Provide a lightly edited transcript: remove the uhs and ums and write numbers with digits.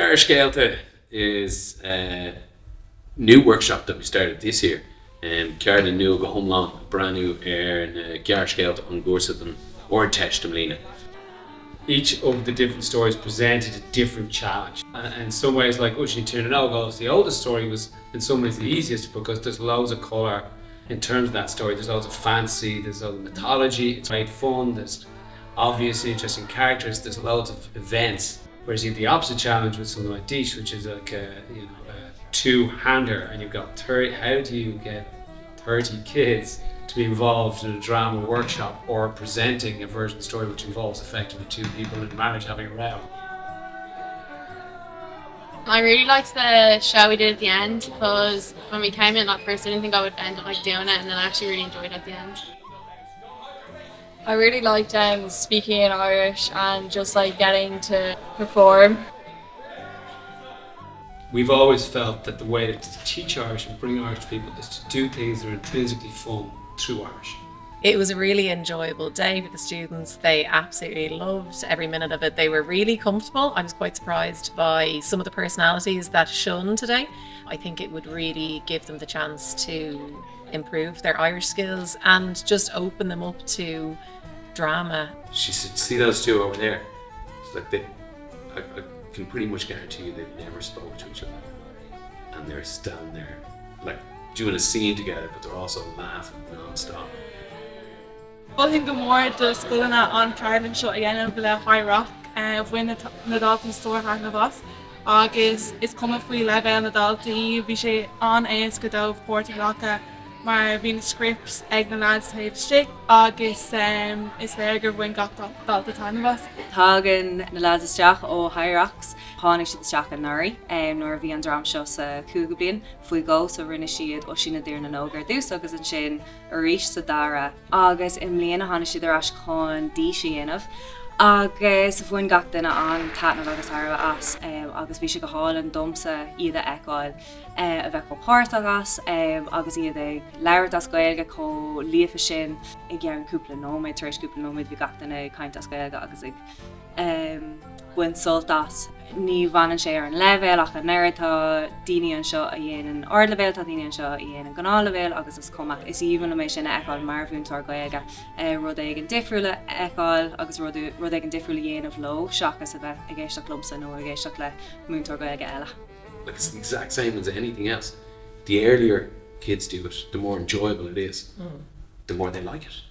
Gearrscéalta is a new workshop that we started this year. Cearda new go homeland, brand new and Gearrscéalta on Gearrscéalta or test Melina. Each of the different stories presented a different challenge. And in some ways, like Ushni Turnanogo's, the oldest story was in some ways the easiest because there's loads of colour in terms of that story. There's loads of fantasy, there's loads of mythology, it's great fun, there's obviously interesting characters, there's loads of events. Whereas you have the opposite challenge with something like Dish, which is like a two-hander, and you've got 30. How do you get 30 kids to be involved in a drama workshop or presenting a version of the story which involves effectively two people in marriage having a row? I really liked the show we did at the end because when we came in at first I didn't think I would end up doing it, and then I actually really enjoyed it at the end. I really liked speaking in Irish and just getting to perform. We've always felt that the way to teach Irish and bring Irish to people is to do things that are intrinsically fun through Irish. It was a really enjoyable day with the students. They absolutely loved every minute of it. They were really comfortable. I was quite surprised by some of the personalities that shone today. I think it would really give them the chance to improve their Irish skills and just open them up to drama. She said, see those two over there? It's like I can pretty much guarantee you they've never spoke to each other. And they're standing there like doing a scene together, but they're also laughing non-stop. I think go mór do scoilna an Carlin seo a dhéanamh le High Rock bhain na daltaí stórthart na bhas. Agus is cuma faoi leibhéil na daltaí, bhí sé an éas go dómh Pórtaí mar bhín scripts ag na lads taobh stick, agus is léir gur bhain gach dalta tá na bhas. Tágan na lads isteach ó High Rocks, tháinig siad isteach an Nuri, nuair bhí an drám seo sa cúga bliain faoi go, so rinne siad ó sin na dtír na nógar dús agus an sin arís sa dara. Agus im líana tháinig siad arás chun dísí inmh. Agus bhain gach duine an tatna agus arba as, agus bhí sé go háil an domsa iad a eáil a bheith go páirt agus iad ag leabhart as Gaeilge có líofa sin i gceann cúpla nóid, tar éis cúpla nóid bhí gach duine caint as Gaeilge agus ag buin soltas. Ní bhanan sé ar an leibhéil ach an neir tá daoine an seo a dhéanaan ard leibhéil, tá daoine an seo a dhéanaan gná leibhéil agus is cumach is íomhan mé sin eáil mar bhún tar Gaeilge rud ag an difriúla eáil agus rud ag an difriúla dhéanamh lo seachas a bheith ag éisteach lumsa nó ag éisteach le múntar Gaeilge eile. Like it's the exact same as anything else. The earlier kids do it, the more enjoyable it is, the more they like it.